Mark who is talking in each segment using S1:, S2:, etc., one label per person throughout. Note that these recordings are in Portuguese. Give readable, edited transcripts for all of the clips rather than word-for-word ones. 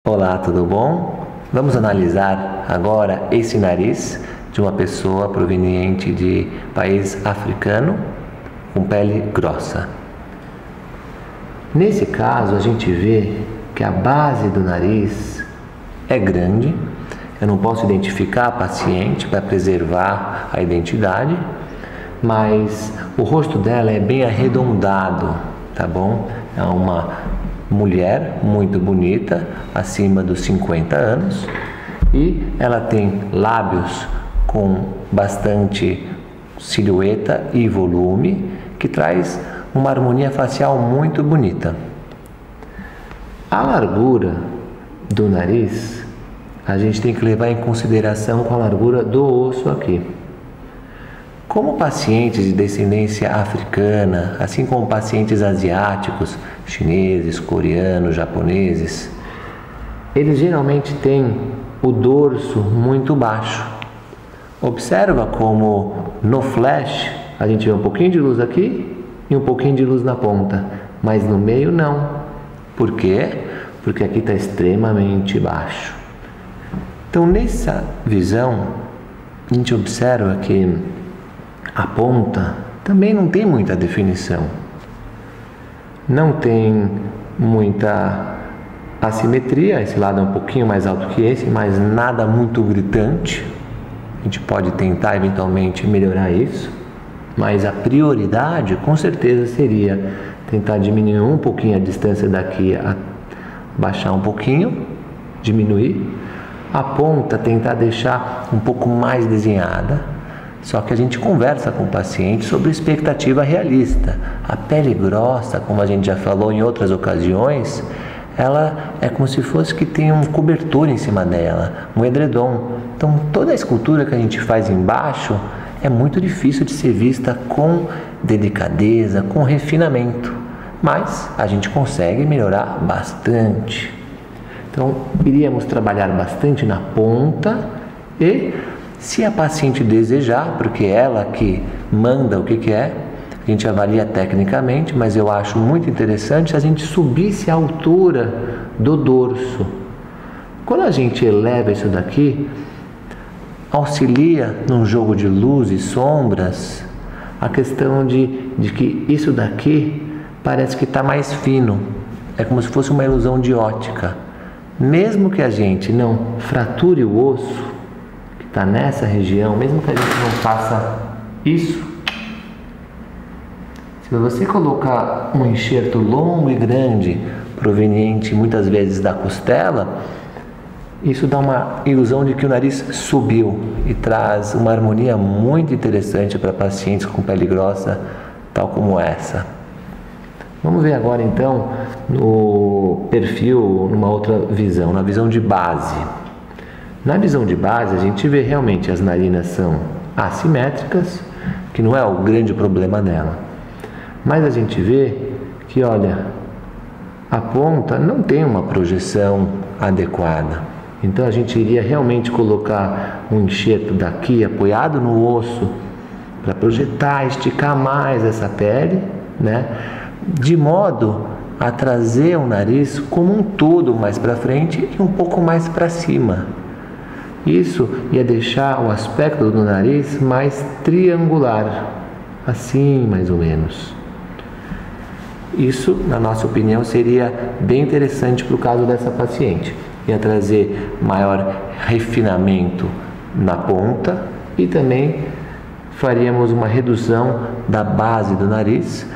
S1: Olá, tudo bom? Vamos analisar agora esse nariz de uma pessoa proveniente de país africano com pele grossa. Nesse caso, a gente vê que a base do nariz é grande. Eu não posso identificar a paciente para preservar a identidade, mas o rosto dela é bem arredondado, tá bom? É uma mulher muito bonita, acima dos 50 anos, e ela tem lábios com bastante silhueta e volume, que traz uma harmonia facial muito bonita. A largura do nariz, a gente tem que levar em consideração com a largura do osso aqui. Como pacientes de descendência africana, assim como pacientes asiáticos, chineses, coreanos, japoneses, eles geralmente têm o dorso muito baixo. Observa como no flash a gente vê um pouquinho de luz aqui e um pouquinho de luz na ponta, mas no meio não. Por quê? Porque aqui está extremamente baixo. Então, nessa visão, a gente observa que a ponta também não tem muita definição. Não tem muita assimetria, esse lado é um pouquinho mais alto que esse, mas nada muito gritante. A gente pode tentar eventualmente melhorar isso, mas a prioridade com certeza seria tentar diminuir um pouquinho a distância daqui, baixar um pouquinho, diminuir. A ponta tentar deixar um pouco mais desenhada. Só que a gente conversa com o paciente sobre expectativa realista. A pele grossa, como a gente já falou em outras ocasiões, ela é como se fosse que tem um cobertor em cima dela, um edredom. Então toda a escultura que a gente faz embaixo é muito difícil de ser vista com delicadeza, com refinamento. Mas a gente consegue melhorar bastante. Então iríamos trabalhar bastante na ponta e, se a paciente desejar, porque é ela que manda o que é, a gente avalia tecnicamente, mas eu acho muito interessante se a gente subisse a altura do dorso. Quando a gente eleva isso daqui, auxilia num jogo de luz e sombras a questão de que isso daqui parece que está mais fino. É como se fosse uma ilusão de ótica. Mesmo que a gente não frature o osso, que está nessa região, mesmo que a gente não faça isso, se você colocar um enxerto longo e grande, proveniente muitas vezes da costela, isso dá uma ilusão de que o nariz subiu e traz uma harmonia muito interessante para pacientes com pele grossa, tal como essa. Vamos ver agora então no perfil, numa outra visão, na visão de base. Na visão de base a gente vê realmente as narinas são assimétricas, que não é o grande problema dela. Mas a gente vê que, olha, a ponta não tem uma projeção adequada. Então a gente iria realmente colocar um enxerto daqui apoiado no osso para projetar, esticar mais essa pele, né? De modo a trazer o nariz como um todo mais para frente e um pouco mais para cima. Isso ia deixar o aspecto do nariz mais triangular, assim mais ou menos. Isso, na nossa opinião, seria bem interessante para o caso dessa paciente. Ia trazer maior refinamento na ponta e também faríamos uma redução da base do nariz,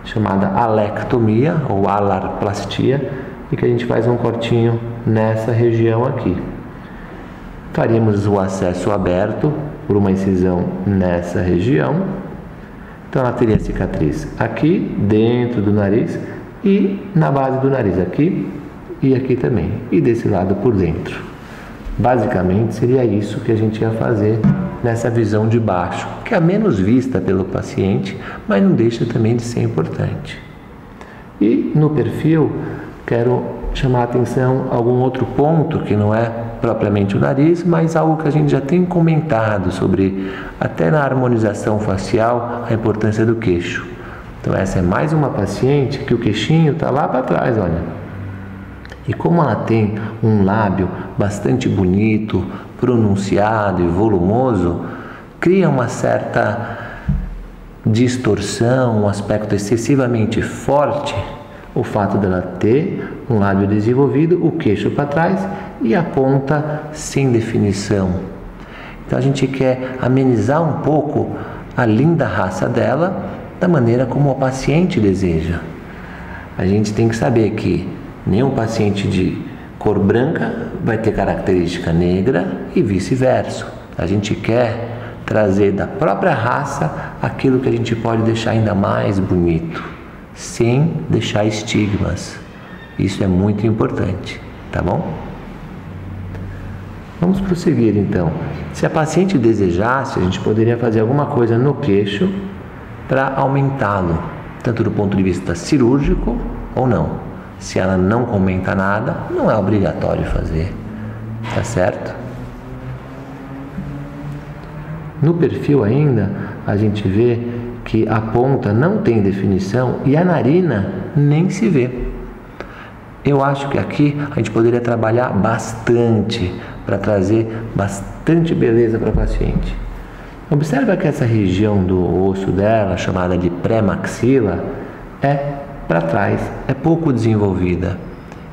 S1: chamada alectomia ou alarplastia, e que a gente faz um cortinho nessa região aqui. Faríamos o acesso aberto por uma incisão nessa região. Então ela teria cicatriz aqui dentro do nariz e na base do nariz, aqui e aqui também, e desse lado por dentro. Basicamente seria isso que a gente ia fazer nessa visão de baixo, que é a menos vista pelo paciente, mas não deixa também de ser importante. E no perfil, quero chamar a atenção a algum outro ponto que não é propriamente o nariz, mas algo que a gente já tem comentado sobre, até na harmonização facial, a importância do queixo. Então essa é mais uma paciente que o queixinho está lá para trás, olha. E como ela tem um lábio bastante bonito, pronunciado e volumoso, cria uma certa distorção, um aspecto excessivamente forte, o fato dela ter um lábio desenvolvido, o queixo para trás e a ponta sem definição. Então a gente quer amenizar um pouco a linda raça dela da maneira como o paciente deseja. A gente tem que saber que nenhum paciente de cor branca vai ter característica negra e vice-versa. A gente quer trazer da própria raça aquilo que a gente pode deixar ainda mais bonito, sem deixar estigmas. Isso é muito importante, tá bom? Vamos prosseguir então. Se a paciente desejasse, a gente poderia fazer alguma coisa no queixo para aumentá-lo, tanto do ponto de vista cirúrgico ou não. Se ela não comenta nada, não é obrigatório fazer, tá certo? No perfil ainda, a gente vê que a ponta não tem definição e a narina nem se vê. Eu acho que aqui a gente poderia trabalhar bastante para trazer bastante beleza para a paciente. Observa que essa região do osso dela, chamada de pré-maxila, é para trás, é pouco desenvolvida.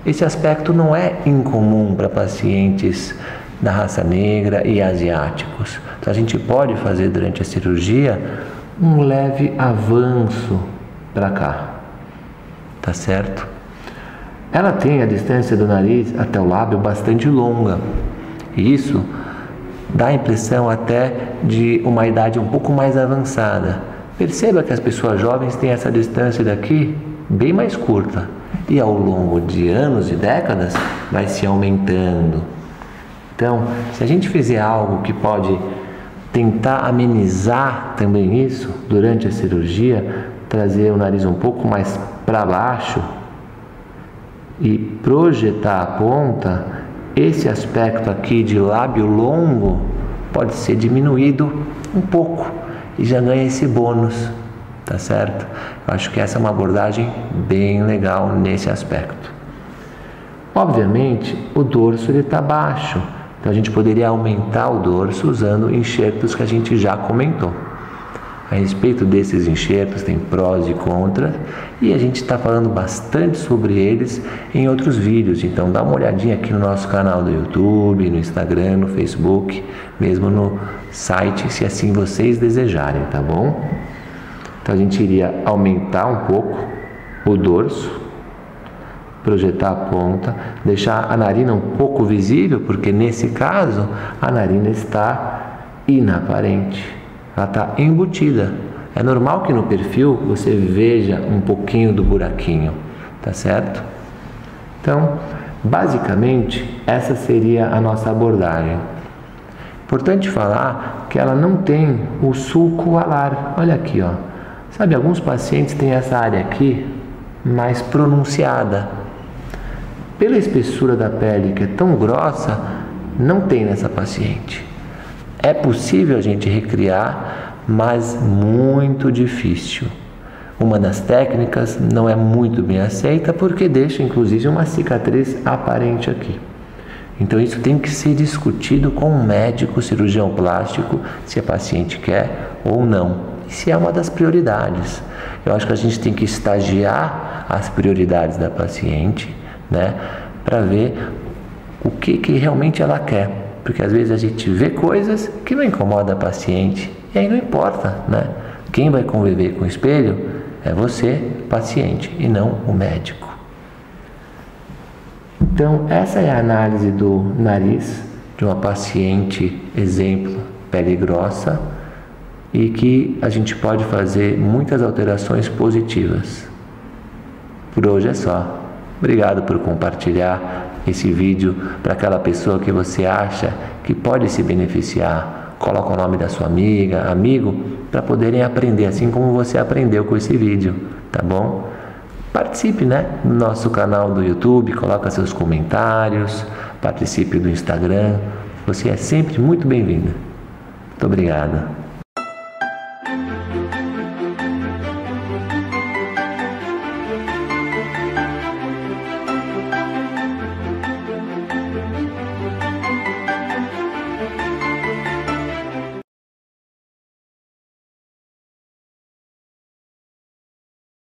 S1: Esse aspecto não é incomum para pacientes da raça negra e asiáticos. Então a gente pode fazer durante a cirurgia um leve avanço para cá, tá certo? Ela tem a distância do nariz até o lábio bastante longa, e isso dá a impressão até de uma idade um pouco mais avançada. Perceba que as pessoas jovens têm essa distância daqui bem mais curta, e ao longo de anos e décadas vai se aumentando. Então, se a gente fizer algo que pode tentar amenizar também isso durante a cirurgia, trazer o nariz um pouco mais para baixo e projetar a ponta, esse aspecto aqui de lábio longo pode ser diminuído um pouco e já ganha esse bônus, tá certo? Eu acho que essa é uma abordagem bem legal nesse aspecto. Obviamente, o dorso ele está baixo. Então a gente poderia aumentar o dorso usando enxertos que a gente já comentou. A respeito desses enxertos tem prós e contras e a gente está falando bastante sobre eles em outros vídeos. Então dá uma olhadinha aqui no nosso canal do YouTube, no Instagram, no Facebook, mesmo no site, se assim vocês desejarem, tá bom? Então a gente iria aumentar um pouco o dorso, projetar a ponta, deixar a narina um pouco visível, porque nesse caso a narina está inaparente, ela está embutida. É normal que no perfil você veja um pouquinho do buraquinho, tá certo? Então, basicamente, essa seria a nossa abordagem. Importante falar que ela não tem o sulco alar. Olha aqui, ó. Sabe, alguns pacientes têm essa área aqui mais pronunciada. Pela espessura da pele que é tão grossa, não tem nessa paciente. É possível a gente recriar, mas muito difícil. Uma das técnicas não é muito bem aceita porque deixa inclusive uma cicatriz aparente aqui. Então isso tem que ser discutido com um médico cirurgião plástico se a paciente quer ou não. E se é uma das prioridades. Eu acho que a gente tem que estagiar as prioridades da paciente, né, para ver o que realmente ela quer, porque às vezes a gente vê coisas que não incomodam a paciente e aí não importa, né? Quem vai conviver com o espelho é você, paciente, e não o médico. Então essa é a análise do nariz de uma paciente, exemplo, pele grossa, e que a gente pode fazer muitas alterações positivas. Por hoje é só. Obrigado por compartilhar esse vídeo para aquela pessoa que você acha que pode se beneficiar. Coloca o nome da sua amiga, amigo, para poderem aprender, assim como você aprendeu com esse vídeo, tá bom? Participe, né, no nosso canal do YouTube, coloca seus comentários, participe do Instagram. Você é sempre muito bem-vinda. Muito obrigado.